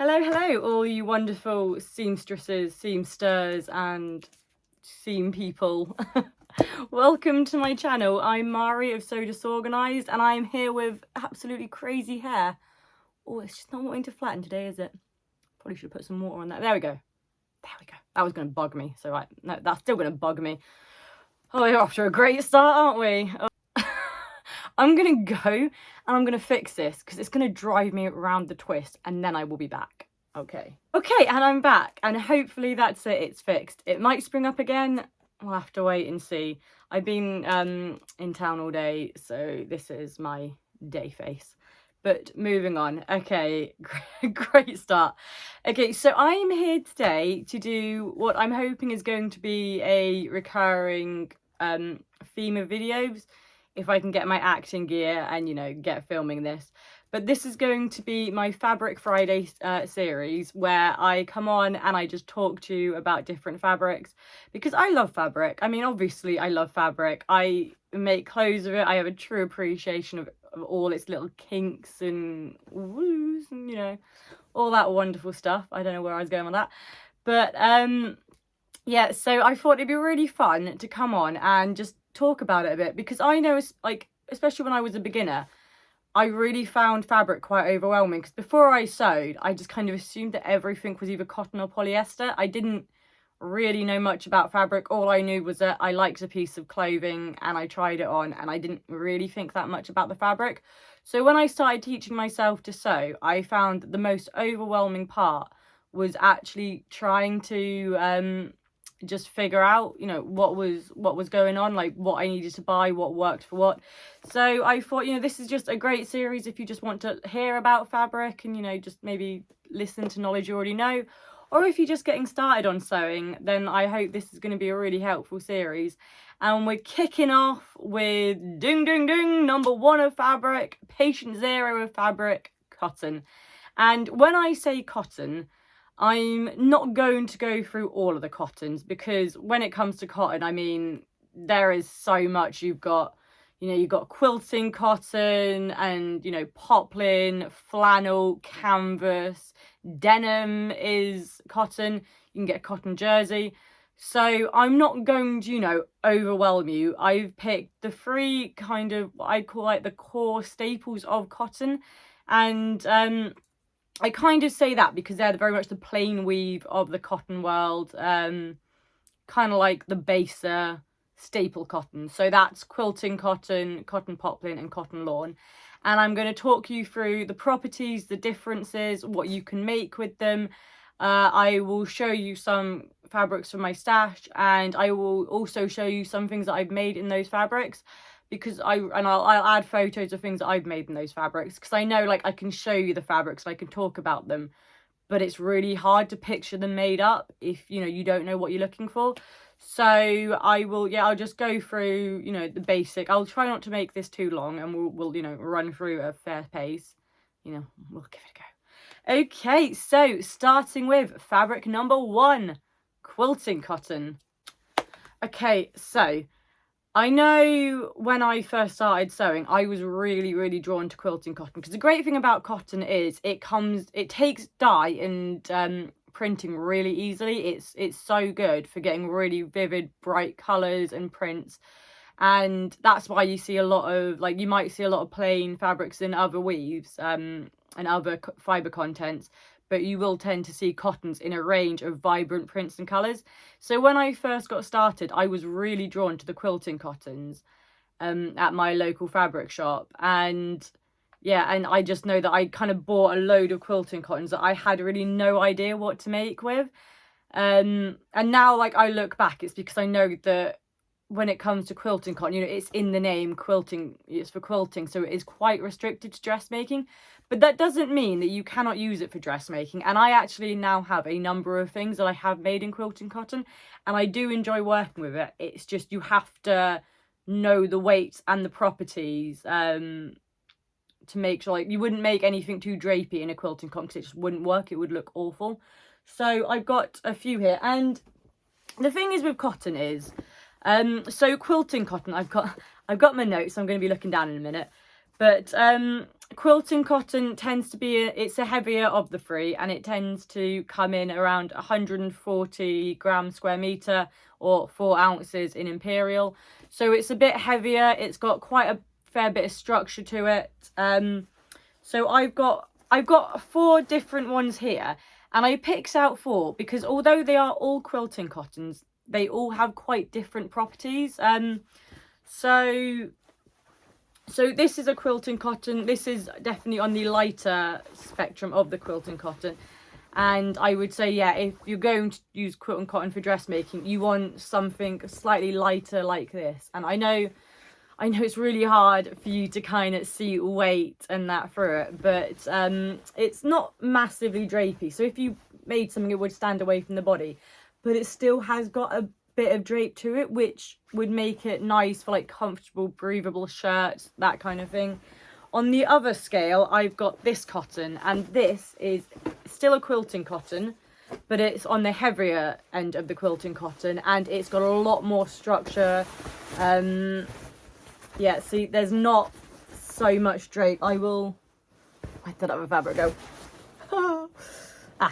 Hello, hello, all you wonderful seamstresses, seamsters, and seam people. Welcome to my channel. I'm Mari of So Disorganised, and I'm here with absolutely crazy hair. Oh, it's just not wanting to flatten today, is it? Probably should put some water on that. There we go. There we go. That was going to bug me. So, no, that's still going to bug me. Oh, we're off to a great start, aren't we? I'm going to go and I'm going to fix this because it's going to drive me around the twist and then I will be back. Okay, and I'm back and hopefully that's it, it's fixed. It might spring up again, we'll have to wait and see. I've been in town all day, so this is my day face. But moving on, okay, great start. Okay, so I'm here today to do what I'm hoping is going to be a recurring theme of videos, if I can get my acting gear and, you know, get filming this. But this is going to be my Fabric Friday series, where I come on and I just talk to you about different fabrics, because I love fabric. I mean, obviously I love fabric. I make clothes of it. I have a true appreciation of all its little kinks and woos and, you know, all that wonderful stuff. I don't know where I was going with that. But yeah, so I thought it'd be really fun to come on and just talk about it a bit, because I know, like, especially when I was a beginner, I really found fabric quite overwhelming, because before I sewed, I just kind of assumed that everything was either cotton or polyester. I didn't really know much about fabric. All I knew was that I liked a piece of clothing and I tried it on, and I didn't really think that much about the fabric. So when I started teaching myself to sew, I found that the most overwhelming part was actually trying to just figure out, you know, what was going on, like what I needed to buy, what worked for what. So I thought, you know, this is just a great series if you just want to hear about fabric and, you know, just maybe listen to knowledge you already know. Or if you're just getting started on sewing, then I hope this is going to be a really helpful series. And we're kicking off with ding ding ding, number 1 of fabric, patient 0 of fabric, cotton. And when I say cotton, I'm not going to go through all of the cottons, because when it comes to cotton, I mean, there is so much. You've got, you know, you've got quilting cotton and, you know, poplin, flannel, canvas, denim is cotton. You can get a cotton jersey. So I'm not going to, you know, overwhelm you. I've picked the 3 kind of what I call like the core staples of cotton. And I kind of say that because they're very much the plain weave of the cotton world, kind of like the baser staple cotton. So that's quilting cotton, cotton poplin and cotton lawn. And I'm going to talk you through the properties, the differences, what you can make with them. I will show you some fabrics from my stash, and I will also show you some things that I've made in those fabrics, because I'll add photos of things that I've made in those fabrics, because I know, like, I can show you the fabrics, I can talk about them, but it's really hard to picture them made up if, you know, you don't know what you're looking for. So I'll just go through, you know, the basic. I'll try not to make this too long, and we'll you know, run through at a fair pace. You know, we'll give it a go. Okay, so starting with fabric number 1, quilting cotton. Okay, so I know when I first started sewing, I was really drawn to quilting cotton, because the great thing about cotton is it takes dye and printing really easily. It's so good for getting really vivid, bright colours and prints. And that's why you see a lot of, like, you might see a lot of plain fabrics in other weaves and other fibre contents, but you will tend to see cottons in a range of vibrant prints and colours. So when I first got started, I was really drawn to the quilting cottons at my local fabric shop. And yeah, and I just know that I kind of bought a load of quilting cottons that I had really no idea what to make with. And now, like, I look back, it's because I know that when it comes to quilting cotton, you know, it's in the name, quilting, it's for quilting, so it is quite restricted to dressmaking. But that doesn't mean that you cannot use it for dressmaking. And I actually now have a number of things that I have made in quilting cotton, and I do enjoy working with it. It's just you have to know the weights and the properties to make sure, like, you wouldn't make anything too drapey in a quilting cotton, because it just wouldn't work. It would look awful. So I've got a few here, and the thing is with cotton is, so quilting cotton, I've got my notes, so I'm going to be looking down in a minute. But Quilting cotton tends to be, it's a heavier of the three, and it tends to come in around 140 grams square meter, or 4 ounces in imperial. So it's a bit heavier. It's got quite a fair bit of structure to it. So I've got 4 different ones here, and I picked out 4 because although they are all quilting cottons, they all have quite different properties. So this is a quilting cotton. This is definitely on the lighter spectrum of the quilting cotton. And I would say, yeah, if you're going to use quilting cotton for dressmaking, you want something slightly lighter like this. And I know it's really hard for you to kind of see weight and that through it, but it's not massively drapey. So if you made something, it would stand away from the body, but it still has got a bit of drape to it, which would make it nice for like comfortable, breathable shirts, that kind of thing. On the other scale, I've got this cotton, and this is still a quilting cotton, but it's on the heavier end of the quilting cotton, and it's got a lot more structure. Yeah, see, there's not so much drape. I don't have a fabric go.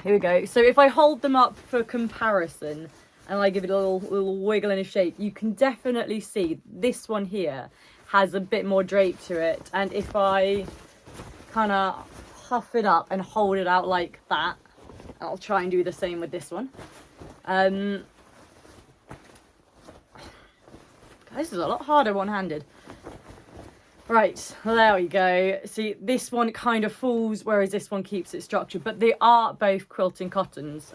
Here we go. So if I hold them up for comparison, and I give it a little wiggle in a shape, you can definitely see this one here has a bit more drape to it. And if I kind of puff it up and hold it out like that, I'll try and do the same with this one. This is a lot harder one-handed. Right, there we go. See, this one kind of falls, whereas this one keeps its structure, but they are both quilting cottons.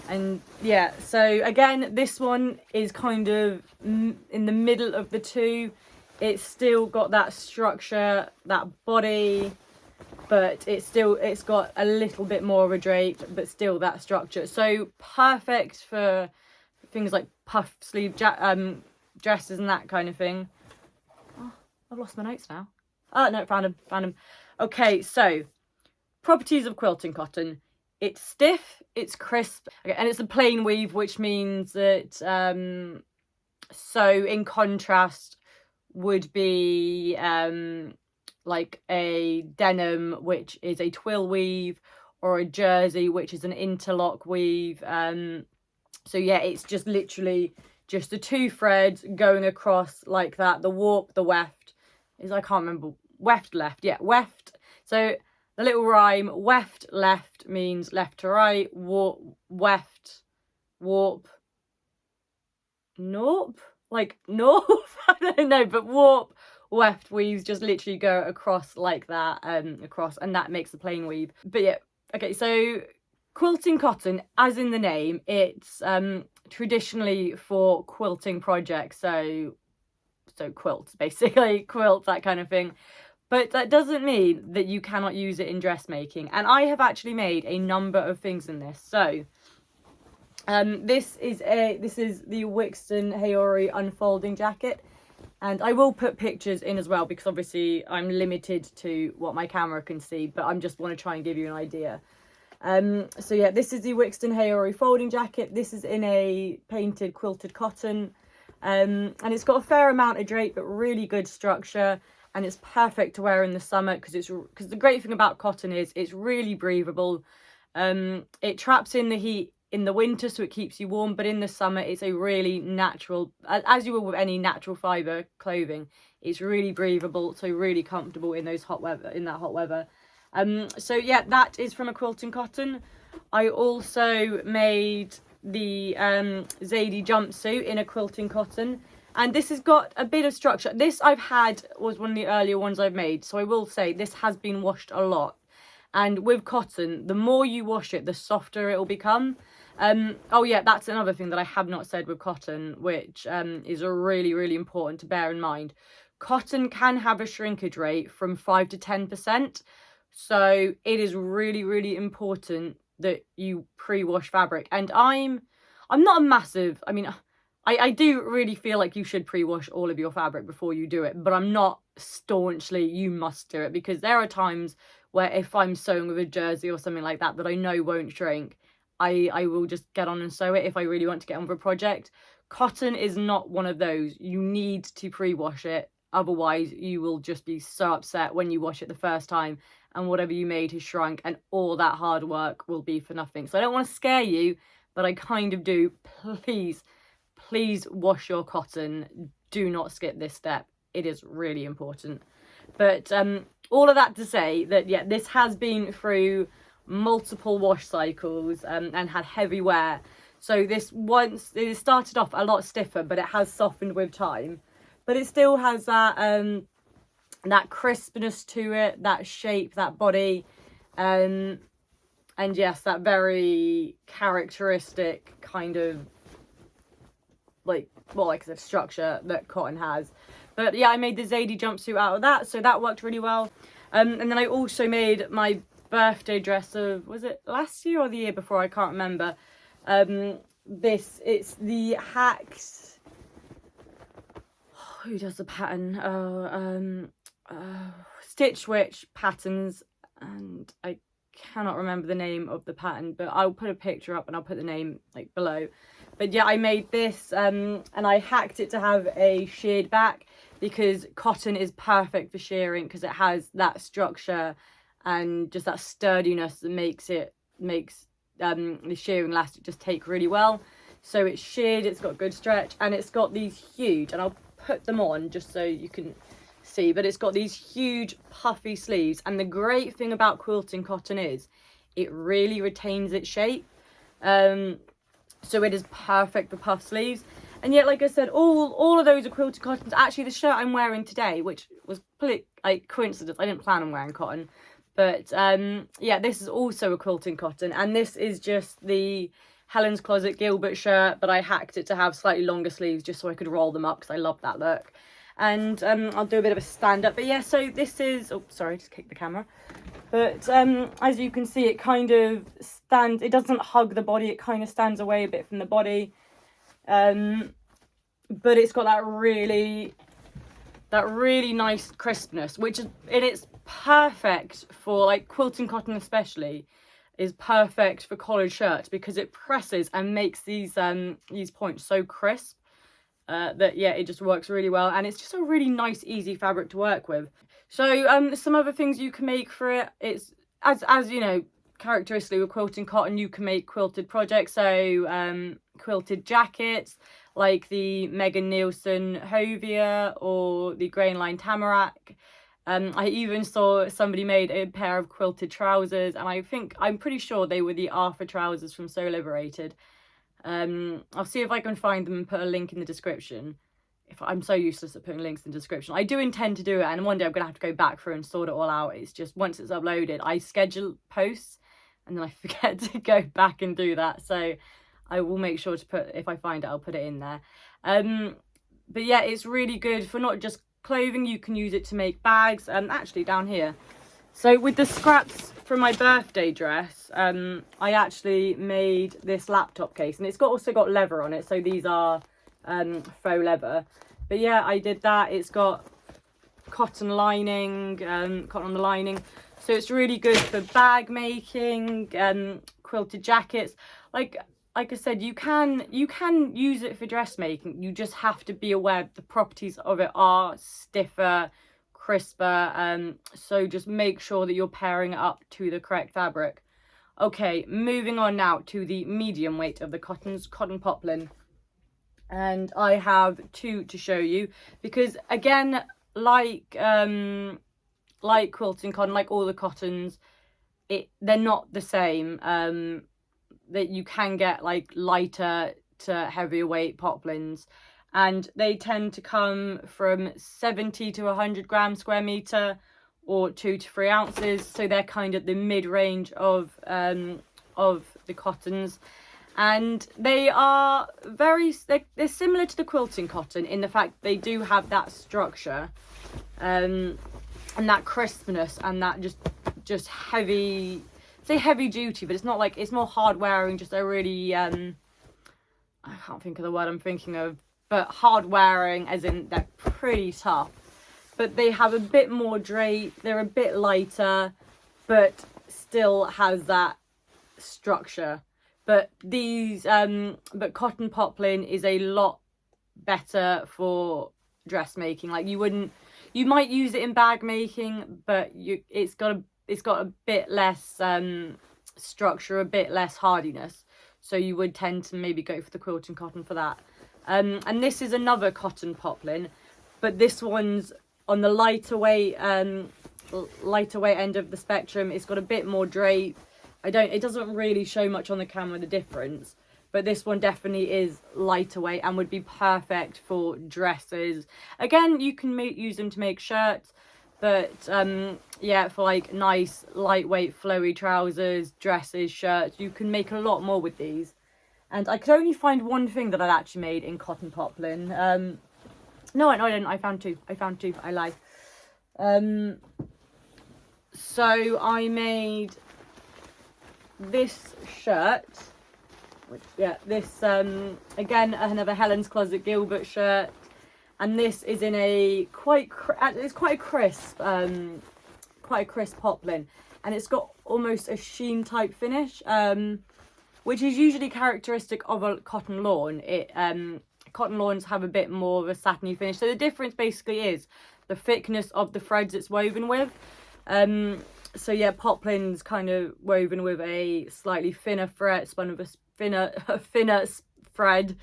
And yeah, so again, this one is kind of in the middle of the two. It's still got that structure, that body, but it's got a little bit more of a drape, but still that structure. So perfect for things like puff sleeve dresses and that kind of thing. Oh, I've lost my notes now. Oh no, found them. Okay, so properties of quilting cotton. It's stiff, it's crisp, okay, and it's a plain weave, which means that, so in contrast would be like a denim, which is a twill weave, or a jersey, which is an interlock weave. So yeah, it's just literally just the 2 threads going across like that. The warp, the weft is, I can't remember, weft, left, yeah, weft. So the little rhyme, weft, left means left to right, warp, weft, warp, norp, like north, I don't know, but warp, weft weaves just literally go across like that, across, and that makes a plain weave. But yeah, okay, so quilting cotton, as in the name, it's traditionally for quilting projects, so quilts, basically, quilts, that kind of thing. But that doesn't mean that you cannot use it in dressmaking. And I have actually made a number of things in this. So this is the Wixton Haori unfolding jacket. And I will put pictures in as well, because obviously I'm limited to what my camera can see, but I just want to try and give you an idea. So yeah, this is the Wixton Haori folding jacket. This is in a painted quilted cotton. And it's got a fair amount of drape, but really good structure. And it's perfect to wear in the summer because the great thing about cotton is it's really breathable. It traps in the heat in the winter, so it keeps you warm, but in the summer it's a really natural, as you will with any natural fibre clothing, it's really breathable, so really comfortable in that hot weather. So yeah, that is from a quilting cotton. I also made the Zadie jumpsuit in a quilting cotton. And this has got a bit of structure. This was one of the earlier ones I've made. So I will say this has been washed a lot. And with cotton, the more you wash it, the softer it will become. Oh yeah, that's another thing that I have not said with cotton, which is really, really important to bear in mind. Cotton can have a shrinkage rate from 5 to 10%. So it is really, really important that you pre-wash fabric. And I'm not a massive, I do really feel like you should pre-wash all of your fabric before you do it, but I'm not staunchly, you must do it, because there are times where if I'm sewing with a jersey or something like that I know won't shrink, I will just get on and sew it if I really want to get on with a project. Cotton is not one of those. You need to pre-wash it otherwise you will just be so upset when you wash it the first time and whatever you made has shrunk and all that hard work will be for nothing. So I don't want to scare you, but I kind of do. Please wash your cotton. Do not skip this step. It is really important. But all of that to say that, yeah, this has been through multiple wash cycles and had heavy wear. So this, once it started off a lot stiffer, but it has softened with time. But it still has that that crispness to it, that shape, that body, and yes, that very characteristic kind of like I said, structure that cotton has. But yeah, I made the Zadie jumpsuit out of that, so that worked really well. And then I also made my birthday dress of, was it last year or the year before? I can't remember. It's the Hacked. Who does the pattern? Stitch Witch patterns, and I cannot remember the name of the pattern, but I'll put a picture up and I'll put the name like below. But yeah, I made this and I hacked it to have a sheared back, because cotton is perfect for shearing because it has that structure and just that sturdiness that makes the shearing elastic just take really well. So it's sheared, it's got good stretch, and it's got these huge, and I'll put them on just so you can see, but it's got these huge puffy sleeves. And the great thing about quilting cotton is it really retains its shape. So it is perfect for puff sleeves. And yet, like I said, all of those are quilted cottons. Actually, the shirt I'm wearing today, which was like coincidence, I didn't plan on wearing cotton, but yeah, this is also a quilting cotton, and this is just the Helen's Closet Gilbert shirt, but I hacked it to have slightly longer sleeves just so I could roll them up because I love that look. And I'll do a bit of a stand up. But yeah, so this is, oh sorry, just kicked the camera. But as you can see, it kind of stands, it doesn't hug the body, it kind of stands away a bit from the body. But it's got that really nice crispness, which is, it's perfect for, like, quilting cotton especially is perfect for collared shirts because it presses and makes these points so crisp that yeah, it just works really well, and it's just a really nice, easy fabric to work with. So some other things you can make for it, it's as you know, characteristically with quilting cotton, you can make quilted projects, so quilted jackets like the Megan Nielsen Hovia or the Grain Line Tamarack. I even saw somebody made a pair of quilted trousers, and I'm pretty sure they were the Arthur trousers from So Liberated. I'll see if I can find them and put a link in the description. If I'm so useless at putting links in the description. I do intend to do it, and one day I'm going to have to go back through and sort it all out. It's just once it's uploaded, I schedule posts and then I forget to go back and do that. So I will make sure to put, if I find it, I'll put it in there. But yeah, it's really good for not just clothing. You can use it to make bags, and actually down here. So with the scraps from my birthday dress, I actually made this laptop case, and it's also got leather on it. So these are faux leather. But yeah, I did that. It's got cotton lining, cotton on the lining. So it's really good for bag making, quilted jackets. Like I said, you can use it for dressmaking. You just have to be aware the properties of it are stiffer, crisper. So just make sure that you're pairing it up to the correct fabric. Okay, moving on now to the medium weight of the cottons, cotton poplin. And I have two to show you because, again, like quilting cotton, like all the cottons, they're not the same. That you can get like lighter to heavier weight poplins, and they tend to come from 70 to 100 grams square meter, or 2 to 3 ounces. So they're kind of the mid-range of the cottons. And they are they're similar to the quilting cotton in the fact they do have that structure and that crispness and that just heavy, say heavy duty, but it's not like, it's more hard wearing, just a really I can't think of the word I'm thinking of, but hard wearing as in they're pretty tough. But they have a bit more drape, they're a bit lighter, but still has that structure. But these, but cotton poplin is a lot better for dressmaking. Like you wouldn't, You might use it in bag making, but it's got a bit less structure, a bit less hardiness. So you would tend to maybe go for the quilting cotton for that. And this is another cotton poplin, but this one's on the lighter weight end of the spectrum. It's got a bit more drape. It doesn't really show much on the camera, the difference, but this one definitely is lighter weight and would be perfect for dresses. Again, you can use them to make shirts, but yeah, for like nice lightweight flowy trousers, dresses, shirts, you can make a lot more with these. And I could only find one thing that I'd actually made in cotton poplin. No, I didn't. I found two. I lied. So I made this shirt, which, yeah, this again, another Helen's Closet Gilbert shirt, and this is in a it's quite a crisp poplin, and it's got almost a sheen type finish, which is usually characteristic of a cotton lawn. Cotton lawns have a bit more of a satiny finish. So the difference basically is the thickness of the threads it's woven with. So yeah, poplin's kind of woven with a slightly thinner thread, spun with a thinner thread.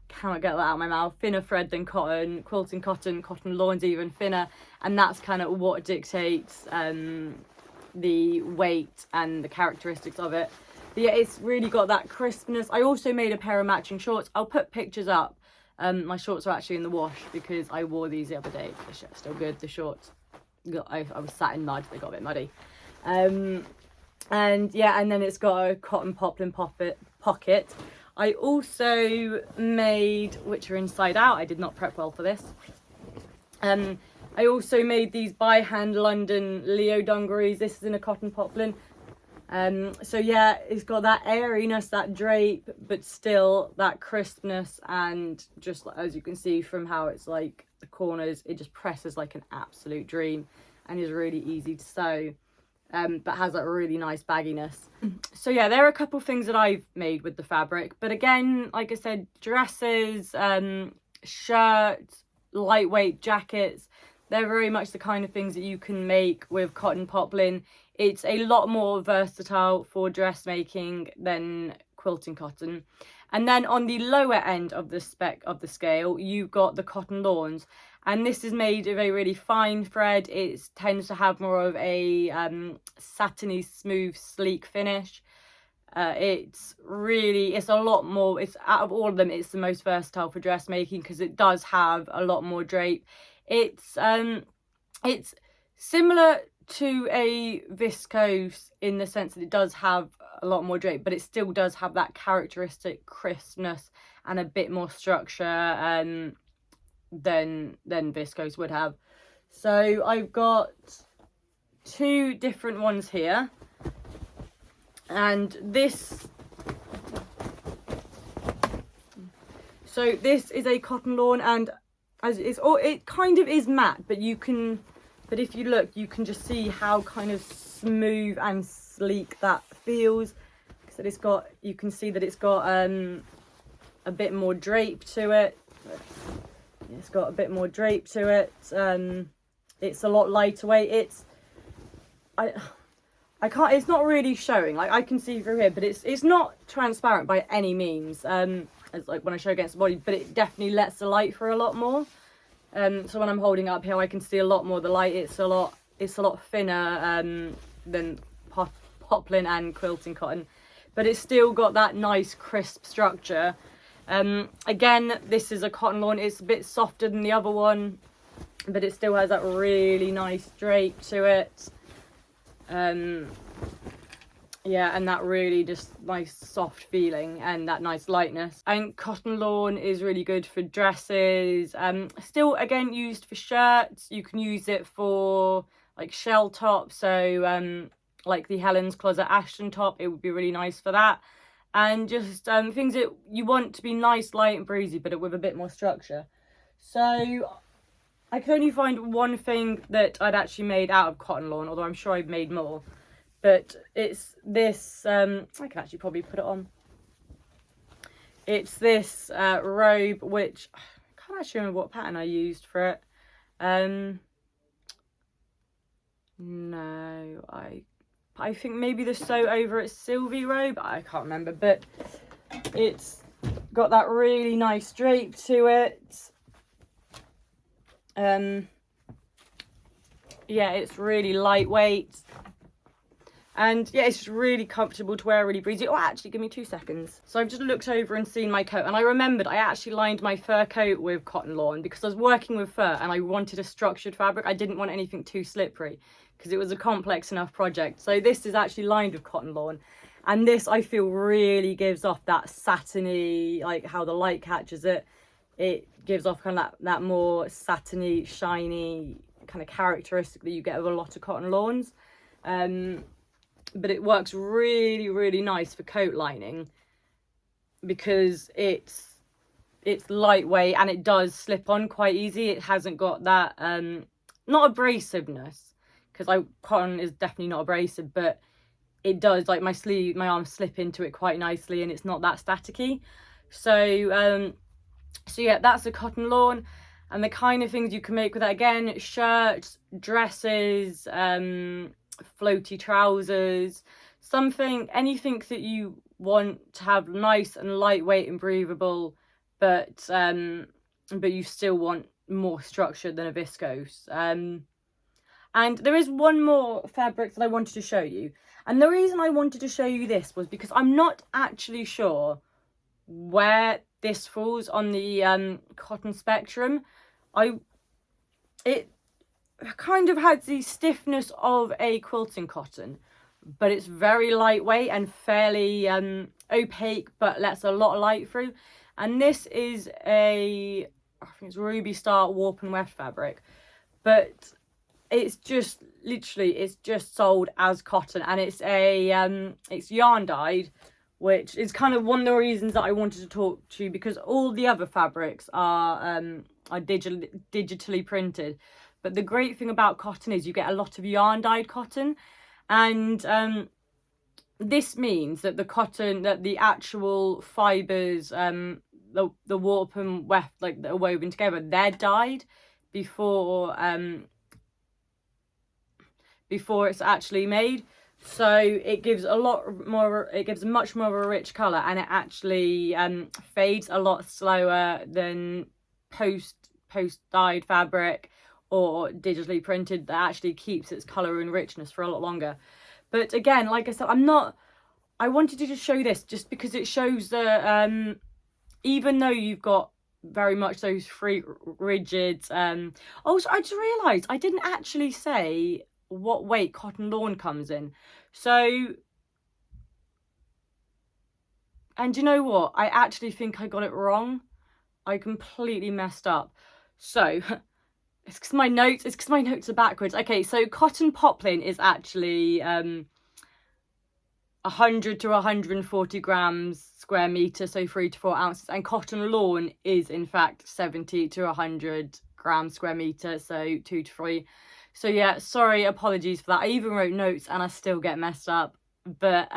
Cannot get that out of my mouth. Thinner thread than cotton. Quilting cotton lawn's even thinner, and that's kind of what dictates the weight and the characteristics of it. But yeah, it's really got that crispness. I also made a pair of matching shorts. I'll put pictures up. My shorts are actually in the wash because I wore these the other day. They're still good, the shorts. I was sat in mud, they got a bit muddy. And yeah, and then it's got a cotton poplin pocket. I also made, which are inside out, I did not prep well for this. I also made these by hand London Leo dungarees. This is in a cotton poplin. So yeah, it's got that airiness, that drape, but still that crispness, and just as you can see from how it's like the corners, it just presses like an absolute dream and is really easy to sew, but has that really nice bagginess. So yeah, there are a couple things that I've made with the fabric, but again, like I said, dresses, shirts, lightweight jackets, they're very much the kind of things that you can make with cotton poplin. It's a lot more versatile for dressmaking than quilting cotton. And then on the lower end of the scale, you've got the cotton lawns. And this is made of a really fine thread. It tends to have more of a satiny, smooth, sleek finish. It's a lot more, out of all of them, it's the most versatile for dressmaking because it does have a lot more drape. It's similar to a viscose in the sense that it does have a lot more drape, but it still does have that characteristic crispness and a bit more structure than viscose would have. So I've got two different ones here, and this is a cotton lawn, and it kind of is matte, but if you look, you can just see how kind of smooth and sleek that feels. So you can see that it's got a bit more drape to it. It's got a bit more drape to it. It's a lot lighter weight. It's not really showing. Like, I can see through here, but it's not transparent by any means. It's like when I show against the body, but it definitely lets the light through a lot more. So when I'm holding it up here, I can see a lot more of the light. It's a lot thinner than poplin and quilting cotton, but it's still got that nice crisp structure. Again, this is a cotton lawn. It's a bit softer than the other one, but it still has that really nice drape to it. Yeah, and that really just nice soft feeling and that nice lightness. And cotton lawn is really good for dresses. Still, again, used for shirts. You can use it for like shell tops. So like the Helen's Closet Ashton top, it would be really nice for that. And just things that you want to be nice, light and breezy, but with a bit more structure. So I can only find one thing that I'd actually made out of cotton lawn, although I'm sure I've made more. But it's this, I can actually probably put it on. It's this robe, which I can't actually remember what pattern I used for it. No, I think maybe the sew over at Sylvie Robe, I can't remember, but it's got that really nice drape to it. Yeah, it's really lightweight, and yeah, it's just really comfortable to wear, really breezy. Oh, actually, give me 2 seconds. So I've just looked over and seen my coat, and I remembered I actually lined my fur coat with cotton lawn because I was working with fur and I wanted a structured fabric. I didn't want anything too slippery because it was a complex enough project. So this is actually lined with cotton lawn, and this I feel really gives off that satiny, like how the light catches it. It gives off kind of that more satiny, shiny kind of characteristic that you get with a lot of cotton lawns. But it works really, really nice for coat lining because it's lightweight and it does slip on quite easy. It hasn't got that not abrasiveness, because cotton is definitely not abrasive, but it does, like my arms slip into it quite nicely, and it's not that staticky. So yeah, that's a cotton lawn. And the kind of things you can make with that, again, shirts, dresses, floaty trousers, anything that you want to have nice and lightweight and breathable, but you still want more structure than a viscose. And there is one more fabric that I wanted to show you. And the reason I wanted to show you this was because I'm not actually sure where this falls on the cotton spectrum. It kind of has the stiffness of a quilting cotton, but it's very lightweight and fairly opaque, but lets a lot of light through. And this is I think it's Ruby Star warp and weft fabric, but it's just literally, it's just sold as cotton, and it's it's yarn dyed, which is kind of one of the reasons that I wanted to talk to you, because all the other fabrics are digitally printed. But the great thing about cotton is you get a lot of yarn dyed cotton, and this means that the actual fibers, the warp and weft, like, that are woven together, they're dyed before it's actually made. So it gives much more of a rich color, and it actually fades a lot slower than post dyed fabric or digitally printed that actually keeps its color and richness for a lot longer. But again, like I said, I wanted to just show this just because it shows that even though you've got very much those free rigid also, I just realized I didn't actually say what weight cotton lawn comes in. So, and you know what, I actually think I got it wrong. I completely messed up. So it's because my notes are backwards. Okay, so cotton poplin is actually 100 to 140 grams square meter, so 3 to 4 ounces, and cotton lawn is in fact 70 to 100 grams square meter, so 2 to 3. So yeah, sorry, apologies for that. I even wrote notes and I still get messed up. But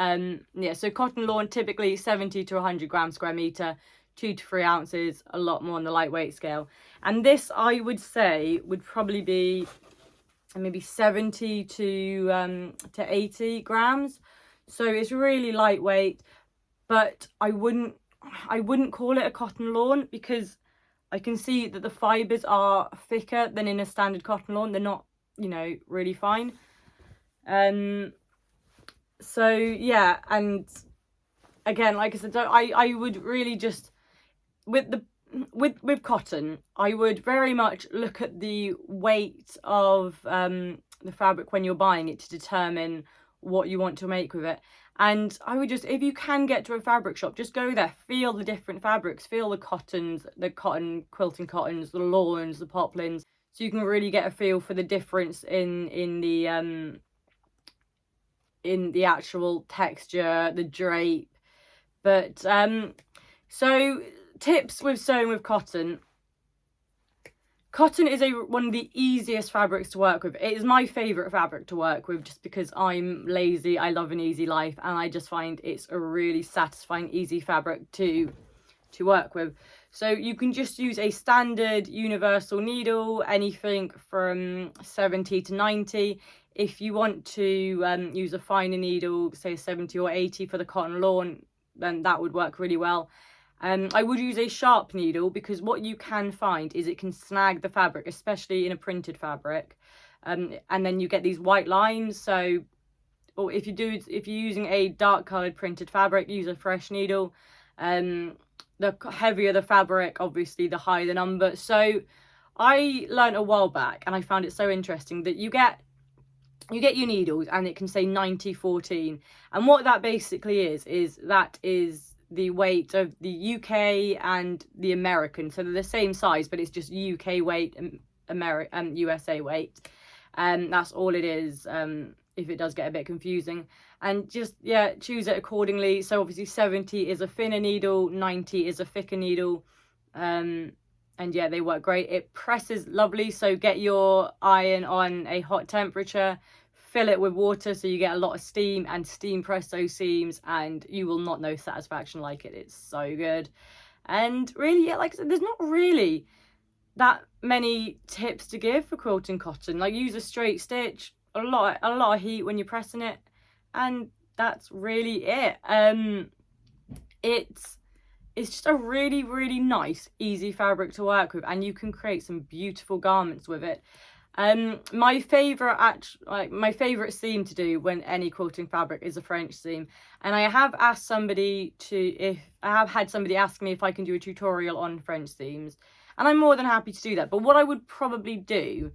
yeah, so cotton lawn typically 70 to 100 grams square meter, 2 to 3 ounces, a lot more on the lightweight scale. And this, I would say, would probably be maybe 70 to 80 grams. So it's really lightweight, but I wouldn't call it a cotton lawn, because I can see that the fibers are thicker than in a standard cotton lawn. They're not, really fine. So yeah, and again, like I said, I would really just, with cotton, I would very much look at the weight of the fabric when you're buying it to determine what you want to make with it. And I would just, if you can get to a fabric shop, just go there, feel the different fabrics, feel the cottons, the cotton, quilting cottons, the lawns, the poplins, so you can really get a feel for the difference in the actual texture, the drape. But so tips with sewing with cotton. Cotton is one of the easiest fabrics to work with. It is my favourite fabric to work with, just because I'm lazy, I love an easy life, and I just find it's a really satisfying, easy fabric to work with. So you can just use a standard universal needle, anything from 70 to 90. If you want to use a finer needle, say 70 or 80 for the cotton lawn, then that would work really well. I would use a sharp needle, because what you can find is it can snag the fabric, especially in a printed fabric. And then you get these white lines. So, or if you're using a dark coloured printed fabric, use a fresh needle. The heavier the fabric, obviously, the higher the number. So I learned a while back, and I found it so interesting, that you get your needles and it can say 90-14. And what that basically is that is the weight of the UK and the American. So they're the same size, but it's just UK weight and USA weight. That's all it is, if it does get a bit confusing. And just, yeah, choose it accordingly. So obviously 70 is a thinner needle, 90 is a thicker needle. And yeah, they work great. It presses lovely. So get your iron on a hot temperature, fill it with water so you get a lot of steam, and steam press those seams, and you will not know satisfaction like it. It's so good. And really, yeah, like I said, there's not really that many tips to give for quilting cotton. Like, use a straight stitch, a lot of heat when you're pressing it, and that's really it. It's just a really, really nice, easy fabric to work with, and you can create some beautiful garments with it. My favorite seam to do when any quilting fabric is a French seam, and I have had somebody ask me if I can do a tutorial on French seams, and I'm more than happy to do that. But what I would probably do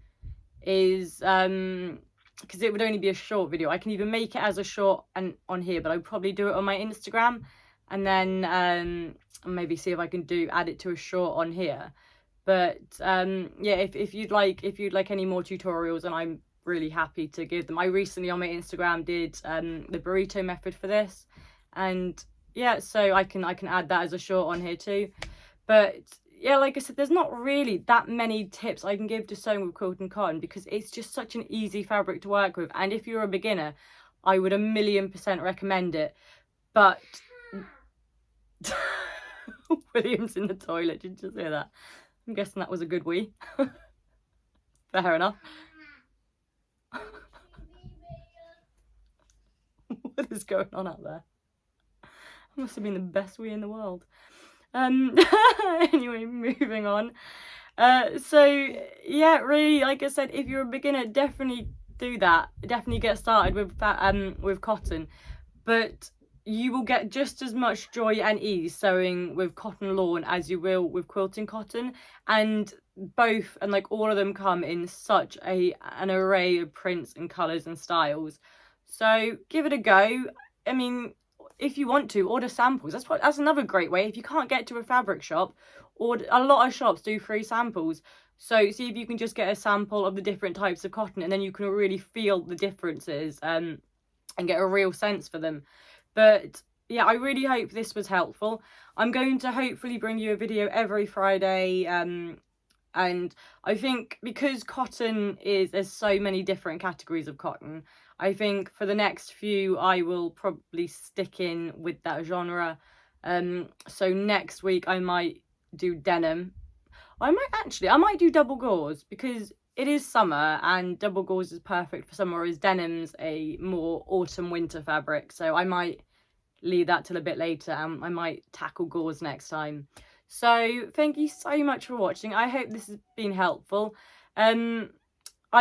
is, because it would only be a short video, I can either make it as a short and on here, but I would probably do it on my Instagram, and then maybe see if I can add it to a short on here. But yeah, if you'd like any more tutorials, and I'm really happy to give them. I recently on my Instagram did the burrito method for this, and yeah, so I can add that as a short on here too. But yeah, like I said, there's not really that many tips I can give to sewing with quilting cotton, because it's just such an easy fabric to work with. And if you're a beginner, I would 1,000,000% recommend it. But William's in the toilet, did you hear that? I'm guessing that was a good wee. Fair enough. What is going on out there? It must have been the best wee in the world. Anyway, moving on. So yeah, really, like I said, if you're a beginner, definitely do that. Definitely get started with that, with cotton. But you will get just as much joy and ease sewing with cotton lawn as you will with quilting cotton, and both, and like all of them, come in such an array of prints and colours and styles. So give it a go. I mean, if you want to, order samples. That's another great way. If you can't get to a fabric shop, or a lot of shops do free samples. So see if you can just get a sample of the different types of cotton, and then you can really feel the differences, and get a real sense for them. But yeah, I really hope this was helpful. I'm going to hopefully bring you a video every Friday. And I think because there's so many different categories of cotton, I think for the next few I will probably stick in with that genre. So next week I might do denim. I might do double gauze, because it is summer and double gauze is perfect for summer, whereas denim's a more autumn winter fabric. So I might leave that till a bit later, and I might tackle gauze next time. So thank you so much for watching. I hope this has been helpful. I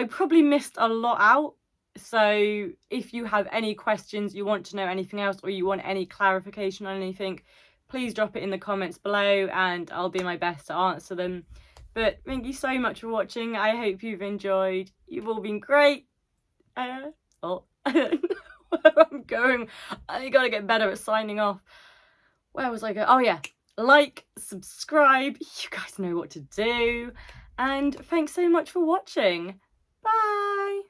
probably missed a lot out, so if you have any questions, you want to know anything else, or you want any clarification on anything, please drop it in the comments below and I'll do my best to answer them. But thank you so much for watching. I hope you've enjoyed. You've all been great. I don't know where I'm going. I gotta get better at signing off. Where was I going? Oh yeah, like, subscribe. You guys know what to do. And thanks so much for watching. Bye.